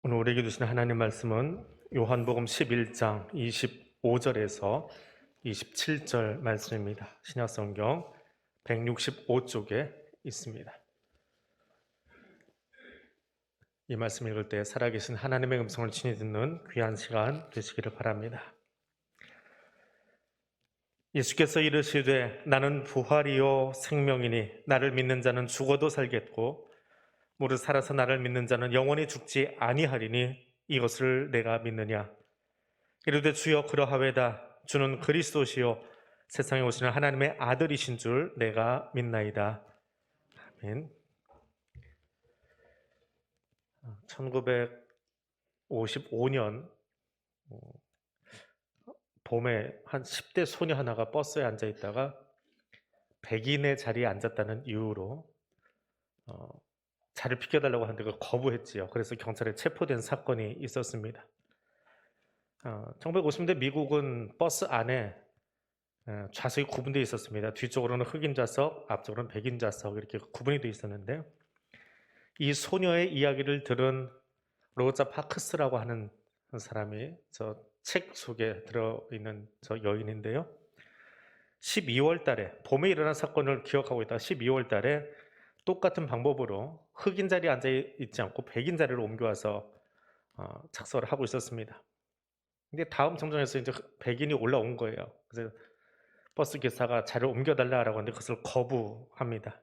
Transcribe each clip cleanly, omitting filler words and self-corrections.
오늘 우리에게 주신 하나님 말씀은 요한복음 11장 25절에서 27절 말씀입니다. 신약성경 165쪽에 있습니다. 이 말씀 읽을 때 살아계신 하나님의 음성을 친히 듣는 귀한 시간 되시기를 바랍니다. 예수께서 이르시되 나는 부활이요 생명이니 나를 믿는 자는 죽어도 살겠고 무릇 살아서 나를 믿는 자는 영원히 죽지 아니하리니 이것을 내가 믿느냐. 이르되 주여 그러하외다. 주는 그리스도시요 세상에 오시는 하나님의 아들이신 줄 내가 믿나이다. 아멘. 1955년 봄에 한 10대 소녀 하나가 버스에 앉아 있다가 백인의 자리에 앉았다는 이유로 자리를 비켜달라고 하는데 그걸 거부했지요. 그래서 경찰에 체포된 사건이 있었습니다. 1950년대 미국은 버스 안에 좌석이 구분되어 있었습니다. 뒤쪽으로는 흑인 좌석, 앞쪽으로는 백인 좌석 이렇게 구분이 되어 있었는데 이 소녀의 이야기를 들은 로자 파크스라고 하는 사람이 저 책 속에 들어있는 저 여인인데요. 12월 달에 봄에 일어난 사건을 기억하고 있다가 12월 달에 똑같은 방법으로 흑인 자리에 앉아 있지 않고 백인 자리를 옮겨와서 작성을 하고 있었습니다. 근데 다음 정점에서 이제 백인이 올라온 거예요. 그래서 버스 기사가 자리를 옮겨달라고 하는데 그것을 거부합니다.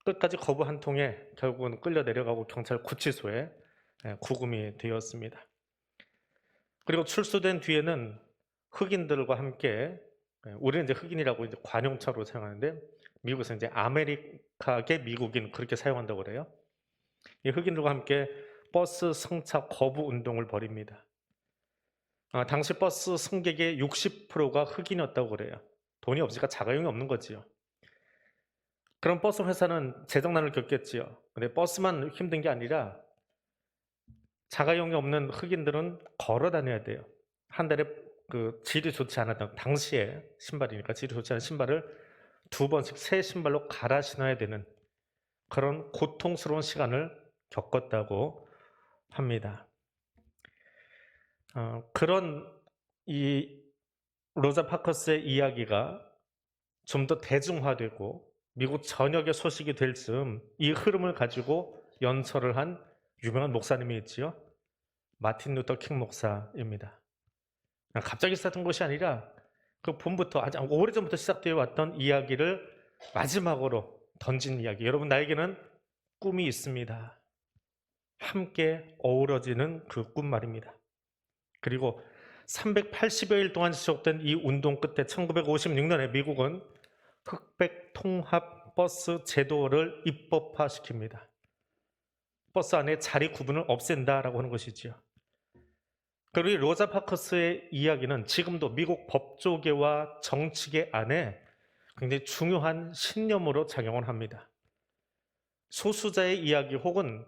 끝까지 거부한 통에 결국은 끌려 내려가고 경찰 구치소에 구금이 되었습니다. 그리고 출소된 뒤에는 흑인들과 함께 우리는 이제 흑인이라고 이제 관용차로 사용하는데 미국에서 이제 아메리카계 미국인 그렇게 사용한다고 그래요. 이 흑인들과 함께 버스 승차 거부 운동을 벌입니다. 당시 버스 승객의 60%가 흑인이었다고 그래요. 돈이 없으니까 자가용이 없는 거지요. 그럼 버스 회사는 재정난을 겪겠지요. 근데 버스만 힘든 게 아니라 자가용이 없는 흑인들은 걸어 다녀야 돼요. 한 달에 그 질이 좋지 않았던 당시에 신발이니까 질이 좋지 않은 신발을 2번씩 새 신발로 갈아 신어야 되는 그런 고통스러운 시간을 겪었다고 합니다. 그런 이 로자 파커스의 이야기가 좀 더 대중화되고 미국 전역의 소식이 될 즈음 이 흐름을 가지고 연설을 한 유명한 목사님이 있지요. 마틴 루터 킹 목사입니다. 갑자기 시작한 것이 아니라 그 봄부터 아주 오래전부터 시작되어 왔던 이야기를 마지막으로 던진 이야기. 여러분, 나에게는 꿈이 있습니다. 함께 어우러지는 그 꿈 말입니다. 그리고 380여일 동안 지속된 이 운동 끝에 1956년에 미국은 흑백 통합 버스 제도를 입법화시킵니다. 버스 안에 자리 구분을 없앤다라고 하는 것이지요. 그리고 이 로자 파커스의 이야기는 지금도 미국 법조계와 정치계 안에 굉장히 중요한 신념으로 작용을 합니다. 소수자의 이야기 혹은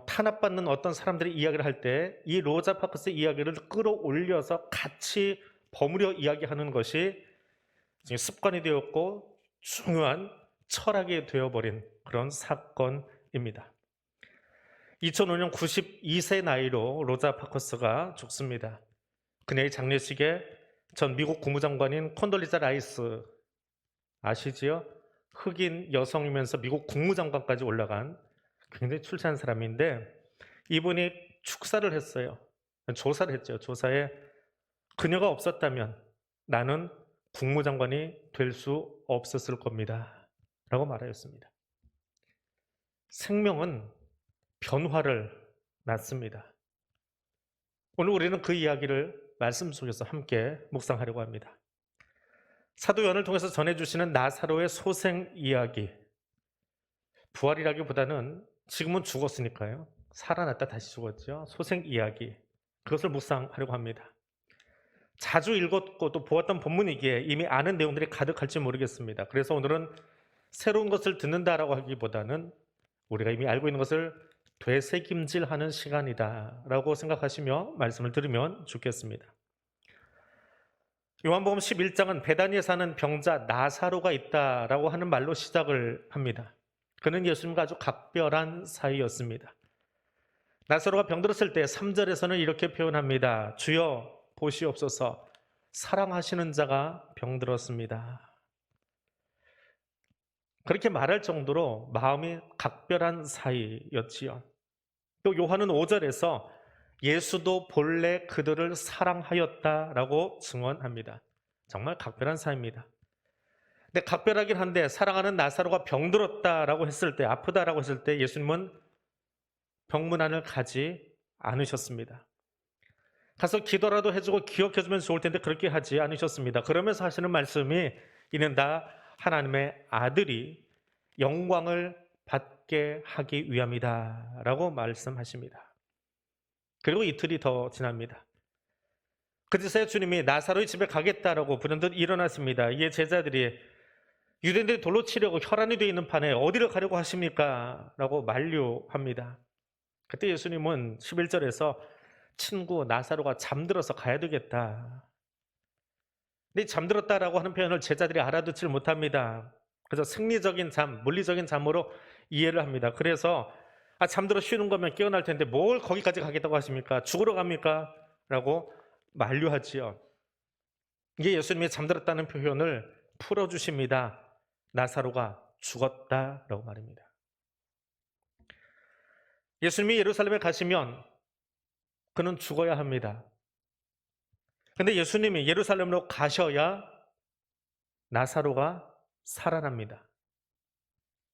탄압받는 어떤 사람들의 이야기를 할 때 이 로자 파커스의 이야기를 끌어올려서 같이 버무려 이야기하는 것이 습관이 되었고 중요한 철학이 되어버린 그런 사건입니다. 2005년 92세 나이로 로자 파커스가 죽습니다. 그녀의 장례식에 전 미국 국무장관인 콘돌리자 라이스 아시지요? 흑인 여성이면서 미국 국무장관까지 올라간 굉장히 출세한 사람인데 이분이 축사를 했어요. 조사를 했죠. 조사에 그녀가 없었다면 나는 국무장관이 될 수 없었을 겁니다. 라고 말하였습니다. 생명은 변화를 낳습니다. 오늘 우리는 그 이야기를 말씀 속에서 함께 묵상하려고 합니다. 사도 요한을 통해서 전해주시는 나사로의 소생 이야기, 부활이라기보다는 지금은 죽었으니까요. 살아났다 다시 죽었죠. 소생 이야기, 그것을 묵상하려고 합니다. 자주 읽었고 또 보았던 본문이기에 이미 아는 내용들이 가득할지 모르겠습니다. 그래서 오늘은 새로운 것을 듣는다라고 하기보다는 우리가 이미 알고 있는 것을 되새김질하는 시간이다라고 생각하시며 말씀을 들으면 좋겠습니다. 요한복음 11장은 베다니에 사는 병자 나사로가 있다라고 하는 말로 시작을 합니다. 그는 예수님과 아주 각별한 사이였습니다. 나사로가 병들었을 때 3절에서는 이렇게 표현합니다. 주여 보시옵소서, 사랑하시는 자가 병들었습니다. 그렇게 말할 정도로 마음이 각별한 사이였지요. 또 요한은 5절에서 예수도 본래 그들을 사랑하였다라고 증언합니다. 정말 각별한 사이입니다. 근데 각별하긴 한데, 사랑하는 나사로가 병들었다라고 했을 때, 아프다라고 했을 때 예수님은 병문안을 가지 않으셨습니다. 가서 기도라도 해주고 기억해주면 좋을 텐데 그렇게 하지 않으셨습니다. 그러면서 하시는 말씀이, 이는 다 하나님의 아들이 영광을 받게 하기 위함이다 라고 말씀하십니다. 그리고 이틀이 더 지납니다. 그제서야 주님이 나사로의 집에 가겠다라고 부른듯 일어났습니다. 이에 제자들이, 유대인들이 돌로 치려고 혈안이 되어 있는 판에 어디로 가려고 하십니까? 라고 만류합니다. 그때 예수님은 11절에서 친구 나사로가 잠들어서 가야 되겠다. 근데 잠들었다라고 하는 표현을 제자들이 알아듣질 못합니다. 그래서 생리적인 잠, 물리적인 잠으로 이해를 합니다. 그래서 잠들어 쉬는 거면 깨어날 텐데 뭘 거기까지 가겠다고 하십니까? 죽으러 갑니까? 라고 만류하지요. 이게 예수님이 잠들었다는 표현을 풀어주십니다. 나사로가 죽었다라고 말입니다. 예수님이 예루살렘에 가시면 그는 죽어야 합니다. 근데 예수님이 예루살렘으로 가셔야 나사로가 살아납니다.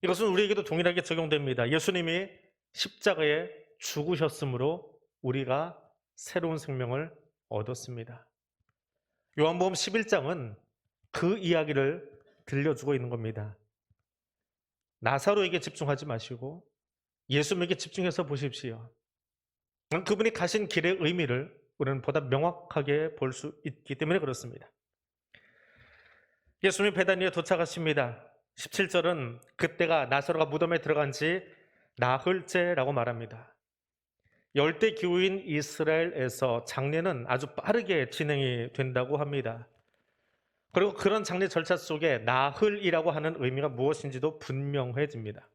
이것은 우리에게도 동일하게 적용됩니다. 예수님이 십자가에 죽으셨으므로 우리가 새로운 생명을 얻었습니다. 요한복음 11장은 그 이야기를 들려주고 있는 겁니다. 나사로에게 집중하지 마시고 예수님에게 집중해서 보십시오. 그분이 가신 길의 의미를 우리는 보다 명확하게 볼 수 있기 때문에 그렇습니다. 예수님이 베다니에 도착하십니다. 17절은 그때가 나사로가 무덤에 들어간 지 나흘째라고 말합니다. 열대 기후인 이스라엘에서 장례는 아주 빠르게 진행이 된다고 합니다. 그리고 그런 장례 절차 속에 나흘이라고 하는 의미가 무엇인지도 분명해집니다.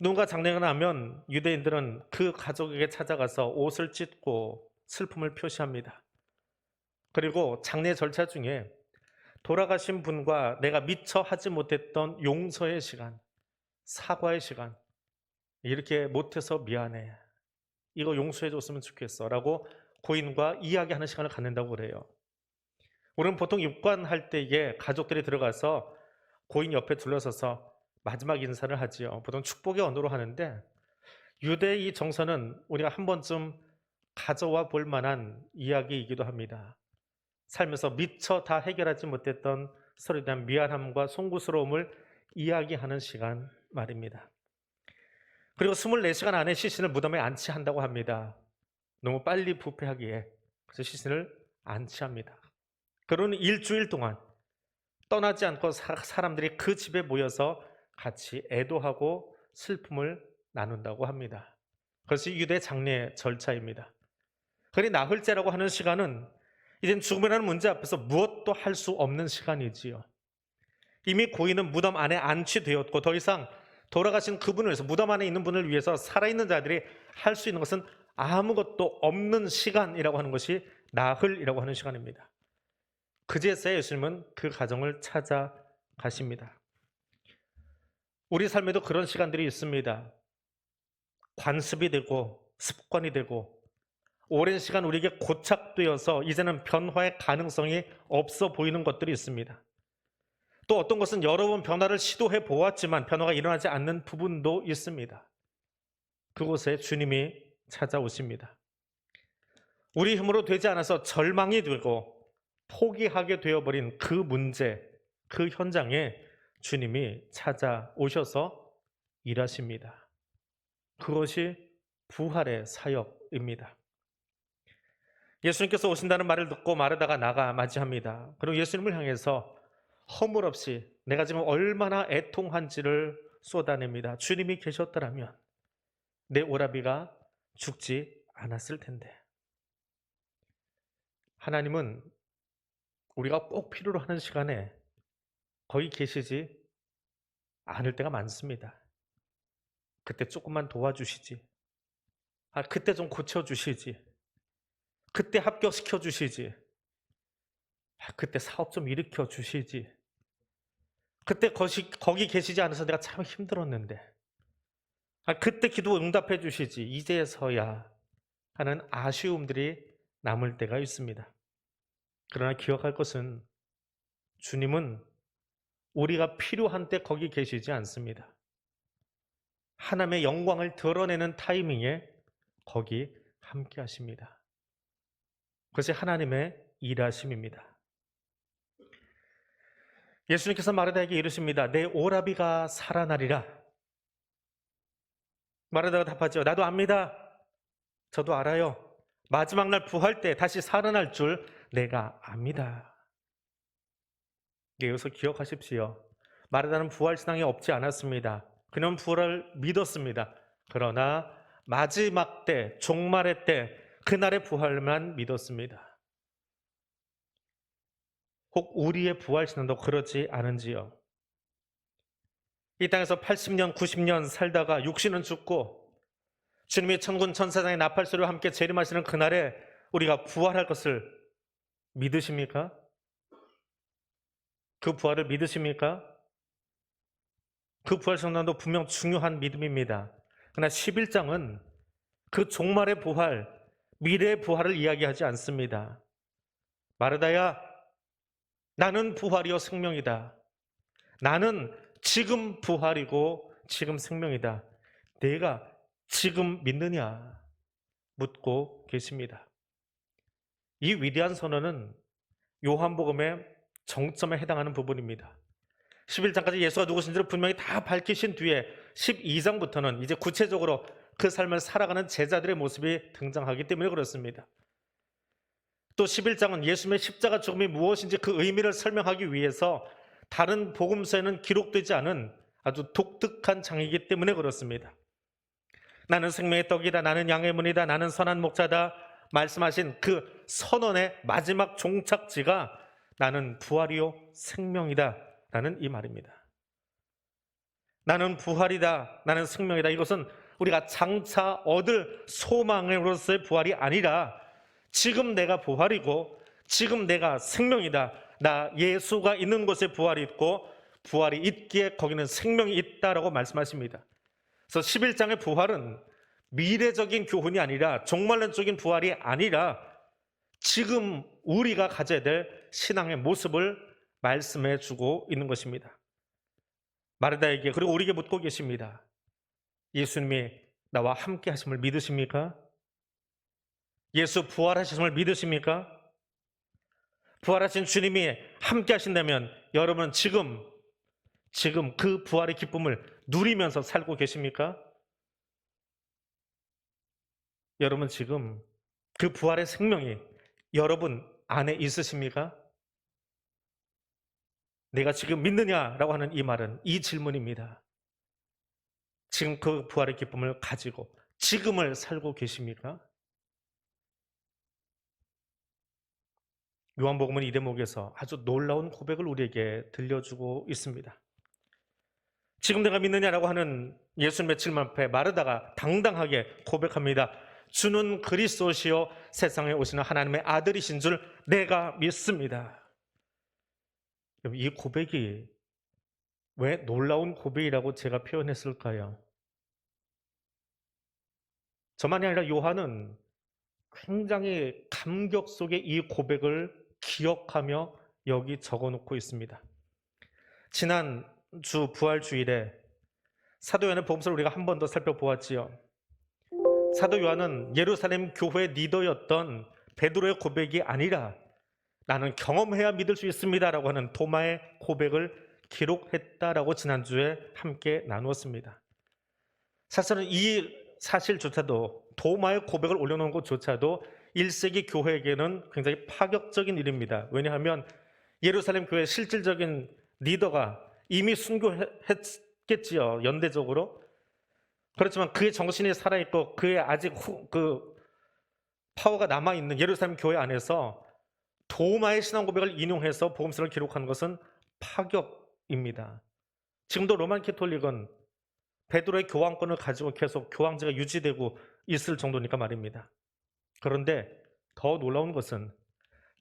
누군가 장례가 나면 유대인들은 그 가족에게 찾아가서 옷을 찢고 슬픔을 표시합니다. 그리고 장례 절차 중에 돌아가신 분과 내가 미처 하지 못했던 용서의 시간, 사과의 시간, 이렇게 못해서 미안해, 이거 용서해 줬으면 좋겠어 라고 고인과 이야기하는 시간을 갖는다고 그래요. 우리는 보통 입관할 때에 가족들이 들어가서 고인 옆에 둘러서서 마지막 인사를 하지요. 보통 축복의 언어로 하는데, 유대의 이 정서는 우리가 한 번쯤 가져와 볼 만한 이야기이기도 합니다. 살면서 미처 다 해결하지 못했던 서로에 대한 미안함과 송구스러움을 이야기하는 시간 말입니다. 그리고 24시간 안에 시신을 무덤에 안치한다고 합니다. 너무 빨리 부패하기에. 그래서 시신을 안치합니다. 그러는 일주일 동안 떠나지 않고 사람들이 그 집에 모여서 같이 애도하고 슬픔을 나눈다고 합니다. 그것이 유대 장례 절차입니다. 그러니 나흘째라고 하는 시간은 이젠 죽음이라는 문제 앞에서 무엇도 할 수 없는 시간이지요. 이미 고인은 무덤 안에 안치되었고 더 이상 돌아가신 그분을 위해서, 무덤 안에 있는 분을 위해서 살아있는 자들이 할 수 있는 것은 아무것도 없는 시간이라고 하는 것이 나흘이라고 하는 시간입니다. 그제서야 예수님은 그 가정을 찾아가십니다. 우리 삶에도 그런 시간들이 있습니다. 관습이 되고 습관이 되고 오랜 시간 우리에게 고착되어서 이제는 변화의 가능성이 없어 보이는 것들이 있습니다. 또 어떤 것은 여러 번 변화를 시도해 보았지만 변화가 일어나지 않는 부분도 있습니다. 그곳에 주님이 찾아오십니다. 우리 힘으로 되지 않아서 절망이 되고 포기하게 되어버린 그 문제, 그 현장에 주님이 찾아오셔서 일하십니다. 그것이 부활의 사역입니다. 예수님께서 오신다는 말을 듣고 마르다가 나가 맞이합니다. 그리고 예수님을 향해서 허물없이 내가 지금 얼마나 애통한지를 쏟아냅니다. 주님이 계셨더라면 내 오라비가 죽지 않았을 텐데. 하나님은 우리가 꼭 필요로 하는 시간에 거기 계시지 않을 때가 많습니다. 그때 조금만 도와주시지. 그때 좀 고쳐주시지. 그때 합격시켜 주시지. 그때 사업 좀 일으켜 주시지. 그때 거기 계시지 않아서 내가 참 힘들었는데. 그때 기도 응답해 주시지. 이제서야 하는 아쉬움들이 남을 때가 있습니다. 그러나 기억할 것은 주님은 우리가 필요한 때 거기 계시지 않습니다. 하나님의 영광을 드러내는 타이밍에 거기 함께 하십니다. 그것이 하나님의 일하심입니다. 예수님께서 마르다에게 이르십니다. 내 오라비가 살아나리라. 마르다가 답하죠. 나도 압니다. 저도 알아요. 마지막 날 부활 때 다시 살아날 줄 내가 압니다. 여기서 기억하십시오. 마르다는 부활 신앙이 없지 않았습니다. 그는 부활을 믿었습니다. 그러나 마지막 때, 종말의 때, 그날의 부활만 믿었습니다. 혹 우리의 부활 신앙도 그렇지 않은지요? 이 땅에서 80년, 90년 살다가 육신은 죽고 주님이 천군 천사장의 나팔소리와 함께 재림하시는 그날에 우리가 부활할 것을 믿으십니까? 그 부활을 믿으십니까? 그 부활 성난도 분명 중요한 믿음입니다. 그러나 11장은 그 종말의 부활, 미래의 부활을 이야기하지 않습니다. 마르다야, 나는 부활이요 생명이다. 나는 지금 부활이고 지금 생명이다. 내가 지금 믿느냐? 묻고 계십니다. 이 위대한 선언은 요한복음의 정점에 해당하는 부분입니다. 11장까지 예수가 누구신지를 분명히 다 밝히신 뒤에 12장부터는 이제 구체적으로 그 삶을 살아가는 제자들의 모습이 등장하기 때문에 그렇습니다. 또 11장은 예수님의 십자가 죽음이 무엇인지 그 의미를 설명하기 위해서 다른 복음서에는 기록되지 않은 아주 독특한 장이기 때문에 그렇습니다. 나는 생명의 떡이다. 나는 양의 문이다. 나는 선한 목자다. 말씀하신 그 선언의 마지막 종착지가 나는 부활이요 생명이다 라는 이 말입니다. 나는 부활이다. 나는 생명이다. 이것은 우리가 장차 얻을 소망으로서의 부활이 아니라 지금 내가 부활이고 지금 내가 생명이다. 나 예수가 있는 곳에 부활이 있고 부활이 있기에 거기는 생명이 있다라고 말씀하십니다. 그래서 11장의 부활은 미래적인 교훈이 아니라 종말론적인 부활이 아니라 지금 우리가 가져야 될 신앙의 모습을 말씀해 주고 있는 것입니다. 마르다에게 그리고 우리에게 묻고 계십니다. 예수님이 나와 함께 하심을 믿으십니까? 예수 부활하심을 믿으십니까? 부활하신 주님이 함께 하신다면 여러분은 지금 그 부활의 기쁨을 누리면서 살고 계십니까? 여러분 지금 그 부활의 생명이 여러분 안에 있으십니까? 내가 지금 믿느냐라고 하는 이 말은 이 질문입니다. 지금 그 부활의 기쁨을 가지고 지금을 살고 계십니까? 요한복음은 이 대목에서 아주 놀라운 고백을 우리에게 들려주고 있습니다. 지금 내가 믿느냐라고 하는 예수님의 질문 앞에 마르다가 당당하게 고백합니다. 주는 그리스도시요 세상에 오시는 하나님의 아들이신 줄 내가 믿습니다. 이 고백이 왜 놀라운 고백이라고 제가 표현했을까요? 저만이 아니라 요한은 굉장히 감격 속에 이 고백을 기억하며 여기 적어놓고 있습니다. 지난 주 부활주일에 사도 요한의 복음서를 우리가 한 번 더 살펴보았지요. 사도 요한은 예루살렘 교회 리더였던 베드로의 고백이 아니라 나는 경험해야 믿을 수 있습니다라고 하는 도마의 고백을 기록했다라고 지난주에 함께 나누었습니다. 사실은 이 사실조차도 도마의 고백을 올려놓은 것조차도 1세기 교회에게는 굉장히 파격적인 일입니다. 왜냐하면 예루살렘 교회의 실질적인 리더가 이미 순교했겠지요. 연대적으로. 그렇지만 그의 정신이 살아있고 그의 아직 그 파워가 남아있는 예루살렘 교회 안에서 도마의 신앙 고백을 인용해서 복음서를 기록한 것은 파격입니다. 지금도 로만 캐톨릭은 베드로의 교황권을 가지고 계속 교황제가 유지되고 있을 정도니까 말입니다. 그런데 더 놀라운 것은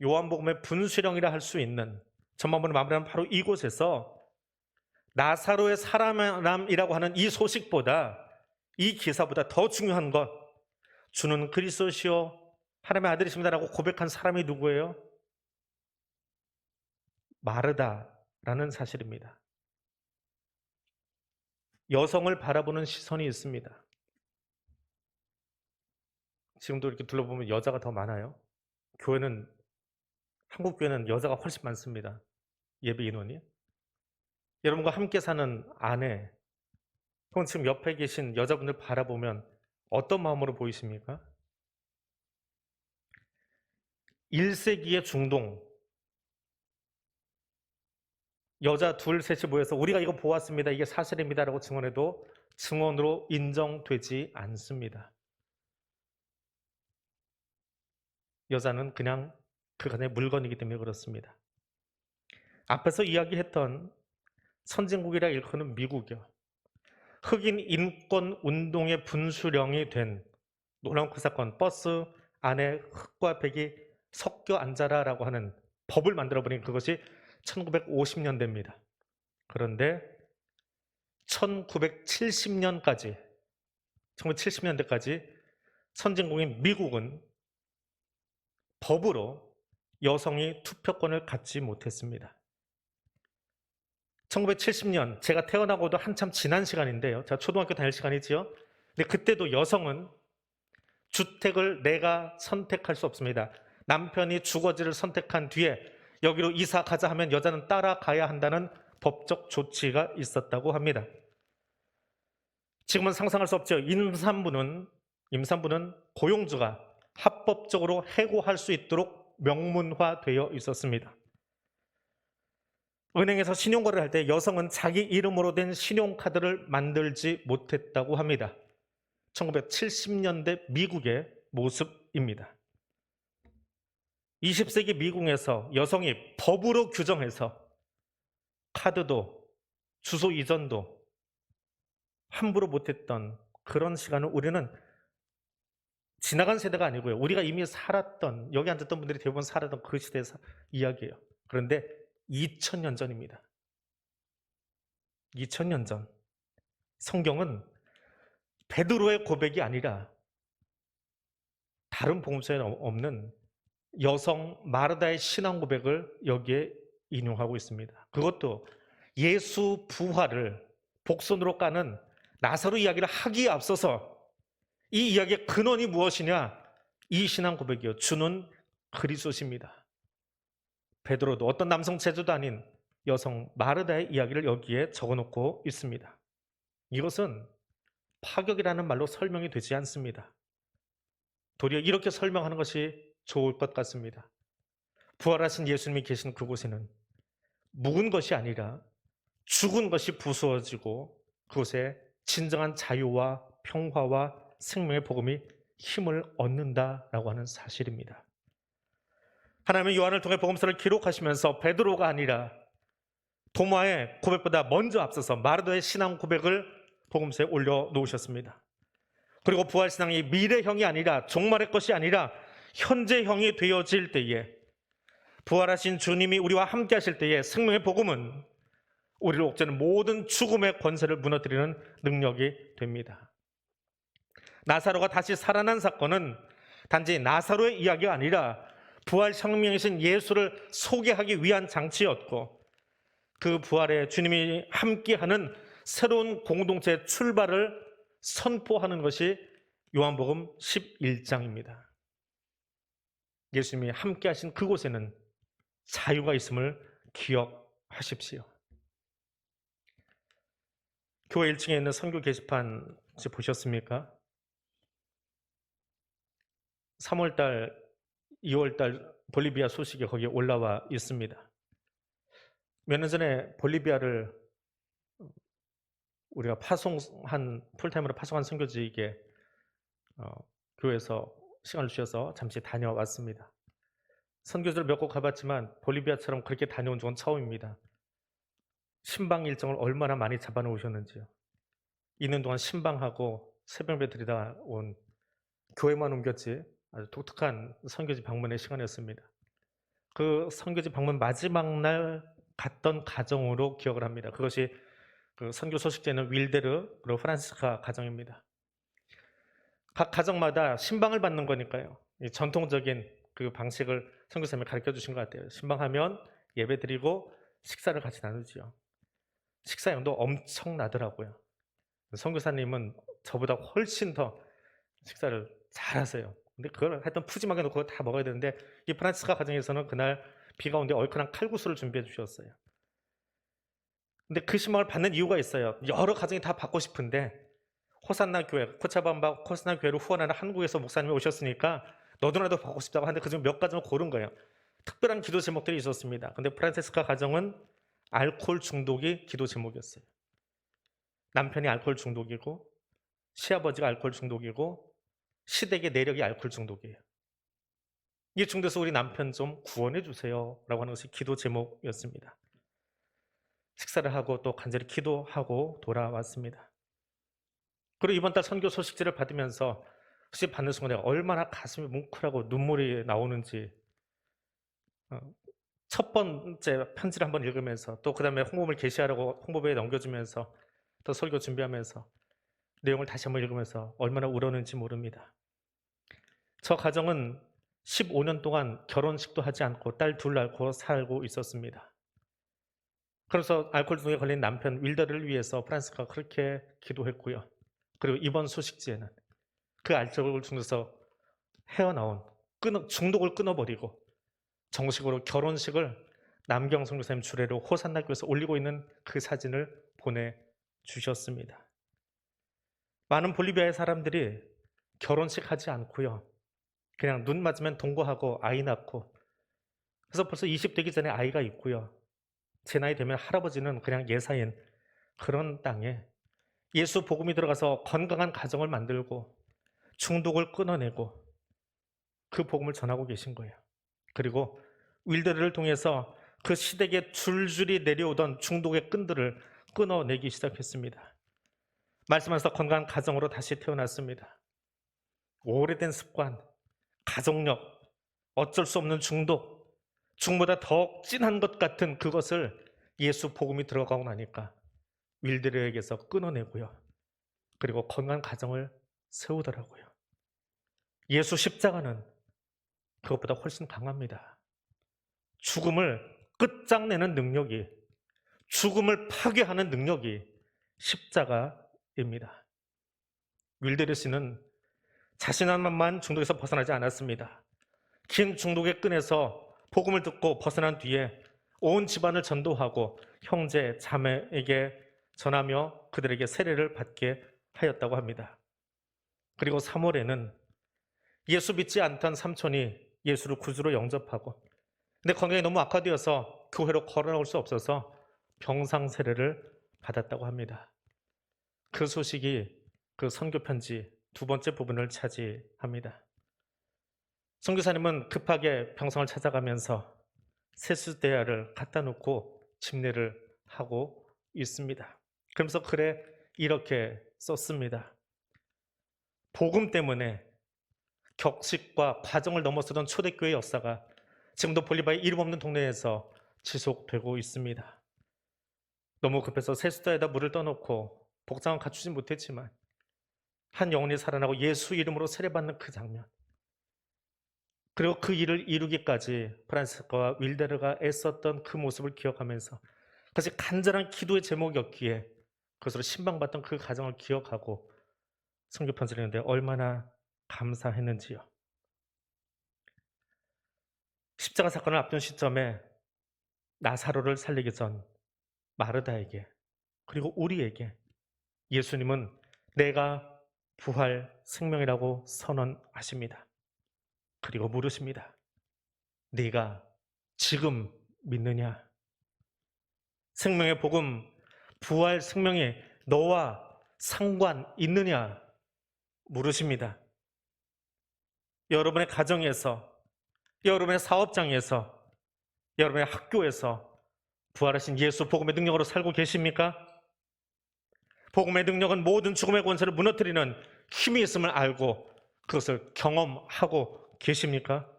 요한복음의 분수령이라 할 수 있는 전반부를 마무리하는 바로 이곳에서 나사로의 살아남이라고 하는 이 소식보다, 이 기사보다 더 중요한 것, 주는 그리스도시요 하나님의 아들이십니다라고 고백한 사람이 누구예요? 마르다라는 사실입니다. 여성을 바라보는 시선이 있습니다. 지금도 이렇게 둘러보면 여자가 더 많아요. 교회는, 한국 교회는 여자가 훨씬 많습니다. 예배 인원이. 여러분과 함께 사는 아내, 혹은 지금 옆에 계신 여자분들 바라보면 어떤 마음으로 보이십니까? 1세기의 중동, 여자 둘 셋이 모여서 우리가 이거 보았습니다, 이게 사실입니다라고 증언해도 증언으로 인정되지 않습니다. 여자는 그냥 그간의 물건이기 때문에 그렇습니다. 앞에서 이야기했던 선진국이라 일컫는 미국이요, 흑인 인권 운동의 분수령이 된 놀라운 그 사건, 버스 안에 흑과 백이 섞여 앉아라라고 하는 법을 만들어버린 그것이 1950년대입니다. 그런데 1970년대까지 선진국인 미국은 법으로 여성이 투표권을 갖지 못했습니다. 1970년, 제가 태어나고도 한참 지난 시간인데요. 제가 초등학교 다닐 시간이지요. 근데 그때도 여성은 주택을 내가 선택할 수 없습니다. 남편이 주거지를 선택한 뒤에 여기로 이사 가자 하면 여자는 따라가야 한다는 법적 조치가 있었다고 합니다. 지금은 상상할 수 없죠. 임산부는 고용주가 합법적으로 해고할 수 있도록 명문화되어 있었습니다. 은행에서 신용거래를 할 때 여성은 자기 이름으로 된 신용카드를 만들지 못했다고 합니다. 1970년대 미국의 모습입니다. 20세기 미국에서 여성이 법으로 규정해서 카드도 주소 이전도 함부로 못했던 그런 시간을 우리는 지나간 세대가 아니고요, 우리가 이미 살았던, 여기 앉았던 분들이 대부분 살았던 그 시대의 이야기예요. 그런데 2000년 전입니다. 2000년 전 성경은 베드로의 고백이 아니라 다른 복음서에 없는 여성 마르다의 신앙 고백을 여기에 인용하고 있습니다. 그것도 예수 부활을 복선으로 까는 나사로 이야기를 하기에 앞서서 이 이야기의 근원이 무엇이냐? 이 신앙 고백이요, 주는 그리스도십니다. 베드로도 어떤 남성 제자도 아닌 여성 마르다의 이야기를 여기에 적어놓고 있습니다. 이것은 파격이라는 말로 설명이 되지 않습니다. 도리어 이렇게 설명하는 것이 좋을 것 같습니다. 부활하신 예수님이 계신 그곳에는 묵은 것이 아니라 죽은 것이 부수어지고 그곳에 진정한 자유와 평화와 생명의 복음이 힘을 얻는다라고 하는 사실입니다. 하나님은 요한을 통해 복음서를 기록하시면서 베드로가 아니라 도마의 고백보다 먼저 앞서서 마르다의 신앙 고백을 복음서에 올려놓으셨습니다. 그리고 부활신앙이 미래형이 아니라 종말의 것이 아니라 현재형이 되어질 때에, 부활하신 주님이 우리와 함께 하실 때에 생명의 복음은 우리를 옥죄는 모든 죽음의 권세를 무너뜨리는 능력이 됩니다. 나사로가 다시 살아난 사건은 단지 나사로의 이야기가 아니라 부활 생명이신 예수를 소개하기 위한 장치였고, 그 부활에 주님이 함께하는 새로운 공동체의 출발을 선포하는 것이 요한복음 11장입니다. 예수님이 함께하신 그곳에는 자유가 있음을 기억하십시오. 교회 1층에 있는 선교 게시판 혹시 보셨습니까? 3월달, 2월달 볼리비아 소식이 거기에 올라와 있습니다. 몇 년 전에 볼리비아를 우리가 풀타임으로 파송한 선교지에게 교회에서 시간을 주셔서 잠시 다녀왔습니다. 선교지를 몇 곳 가봤지만 볼리비아처럼 그렇게 다녀온 적은 처음입니다. 신방 일정을 얼마나 많이 잡아놓으셨는지요. 있는 동안 신방하고 새벽배 드리다 온 교회만 옮겼지 아주 독특한 선교지 방문의 시간이었습니다. 그 선교지 방문 마지막 날 갔던 가정으로 기억을 합니다. 그것이 그 선교 소식제는 윌데르 그리고 프란시스카 가정입니다. 각 가정마다 신방을 받는 거니까요. 이 전통적인 그 방식을 선교사님이 가르쳐 주신 것 같아요. 신방하면 예배 드리고 식사를 같이 나누지요. 식사량도 엄청나더라고요. 선교사님은 저보다 훨씬 더 식사를 잘하세요. 근데 그걸 하여튼 푸짐하게 놓고 다 먹어야 되는데 이 프란시스카 가정에서는 그날 비가 오는데 얼큰한 칼국수를 준비해 주셨어요. 근데 그 신방을 받는 이유가 있어요. 여러 가정이 다 받고 싶은데 호산나 교회, 코차밤바 호산나 교회를 후원하는 한국에서 목사님이 오셨으니까 너도 나도 받고 싶다고 하는데 그중 몇 가정을 고른 거예요. 특별한 기도 제목들이 있었습니다. 근데 프란시스카 가정은 알코올 중독이 기도 제목이었어요. 남편이 알코올 중독이고 시아버지가 알코올 중독이고 시댁의 내력이 알코올 중독이에요. 이 중독에서 우리 남편 좀 구원해 주세요 라고 하는 것이 기도 제목이었습니다. 식사를 하고 또 간절히 기도하고 돌아왔습니다. 그리고 이번 달 선교 소식지를 받으면서 혹시 받는 순간 내가 얼마나 가슴이 뭉클하고 눈물이 나오는지 첫 번째 편지를 한번 읽으면서 또 그 다음에 홍보물 게시하라고 홍보부에 넘겨주면서 또 설교 준비하면서 내용을 다시 한번 읽으면서 얼마나 울었는지 모릅니다. 저 가정은 15년 동안 결혼식도 하지 않고 딸 둘 낳고 살고 있었습니다. 그래서 알코올 중독에 걸린 남편 윌더를 위해서 프란스가 그렇게 기도했고요. 그리고 이번 소식지에는 그 알코올 중독에서 헤어나온 중독을 끊어버리고 정식으로 결혼식을 남경 선교사님 주례로 호산나 교회에서 올리고 있는 그 사진을 보내주셨습니다. 많은 볼리비아의 사람들이 결혼식 하지 않고요. 그냥 눈 맞으면 동거하고 아이 낳고 그래서 벌써 20 되기 전에 아이가 있고요. 제 나이 되면 할아버지는 그냥 예사인 그런 땅에 예수 복음이 들어가서 건강한 가정을 만들고 중독을 끊어내고 그 복음을 전하고 계신 거예요. 그리고 윌더를 통해서 그 시댁에 줄줄이 내려오던 중독의 끈들을 끊어내기 시작했습니다. 말씀하셔서 건강한 가정으로 다시 태어났습니다. 오래된 습관, 가족력, 어쩔 수 없는 중독, 중보다 더 진한 것 같은 그것을 예수 복음이 들어가고 나니까 윌드르에게서 끊어내고요. 그리고 건강한 가정을 세우더라고요. 예수 십자가는 그것보다 훨씬 강합니다. 죽음을 끝장내는 능력이, 죽음을 파괴하는 능력이 십자가입니다. 윌드르 씨는 자신만 중독에서 벗어나지 않았습니다. 긴 중독의 끈에서 복음을 듣고 벗어난 뒤에 온 집안을 전도하고 형제, 자매에게 전하며 그들에게 세례를 받게 하였다고 합니다. 그리고 3월에는 예수 믿지 않던 삼촌이 예수를 구주로 영접하고 근데 건강이 너무 악화되어서 교회로 걸어 나올 수 없어서 병상 세례를 받았다고 합니다. 그 소식이 그 선교 편지 두 번째 부분을 차지합니다. 선교사님은 급하게 병상을 찾아가면서 세수대야를 갖다 놓고 집례를 하고 있습니다. 그러면서 글에 이렇게 썼습니다. 복음 때문에 격식과 과정을 넘어서던 초대교회 역사가 지금도 볼리바의 이름 없는 동네에서 지속되고 있습니다. 너무 급해서 세수대에다 물을 떠놓고 복장은 갖추지 못했지만 한 영혼이 살아나고 예수 이름으로 세례받는 그 장면, 그리고 그 일을 이루기까지 프란시스카와 윌데르가 애썼던 그 모습을 기억하면서 그것이 간절한 기도의 제목이었기에 그것으로 신방받던 그 가정을 기억하고 선교편지를 했는데 얼마나 감사했는지요. 십자가 사건을 앞둔 시점에 나사로를 살리기 전 마르다에게 그리고 우리에게 예수님은 내가 부활 생명이라고 선언하십니다. 그리고 물으십니다. 네가 지금 믿느냐? 생명의 복음, 부활 생명이 너와 상관 있느냐? 물으십니다. 여러분의 가정에서, 여러분의 사업장에서, 여러분의 학교에서 부활하신 예수 복음의 능력으로 살고 계십니까? 복음의 능력은 모든 죽음의 권세를 무너뜨리는 힘이 있음을 알고 그것을 경험하고 계십니까?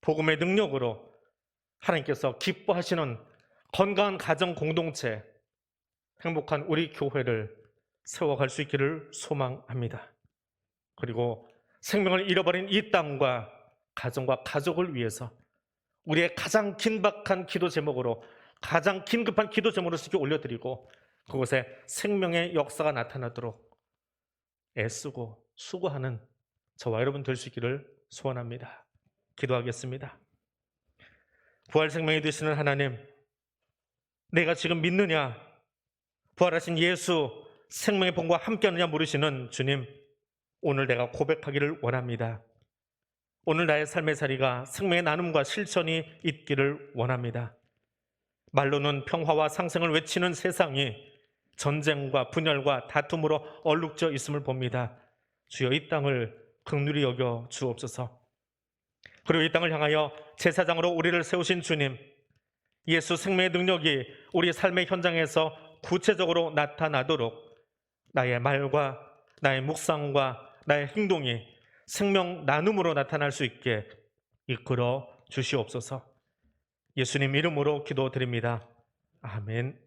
복음의 능력으로 하나님께서 기뻐하시는 건강한 가정 공동체, 행복한 우리 교회를 세워갈 수 있기를 소망합니다. 그리고 생명을 잃어버린 이 땅과 가정과 가족을 위해서 우리의 가장 긴박한 기도 제목으로, 가장 긴급한 기도 제목으로 이렇게 올려드리고 그곳에 생명의 역사가 나타나도록 애쓰고 수고하는 저와 여러분 될 수 있기를 소원합니다. 기도하겠습니다. 부활 생명이 되시는 하나님, 내가 지금 믿느냐, 부활하신 예수 생명의 본과 함께하느냐 물으시는 주님, 오늘 내가 고백하기를 원합니다. 오늘 나의 삶의 자리가 생명의 나눔과 실천이 있기를 원합니다. 말로는 평화와 상생을 외치는 세상이 전쟁과 분열과 다툼으로 얼룩져 있음을 봅니다. 주여, 이 땅을 긍휼히 여겨 주옵소서. 그리고 이 땅을 향하여 제사장으로 우리를 세우신 주님, 예수 생명의 능력이 우리 삶의 현장에서 구체적으로 나타나도록 나의 말과 나의 묵상과 나의 행동이 생명 나눔으로 나타날 수 있게 이끌어 주시옵소서. 예수님 이름으로 기도드립니다. 아멘.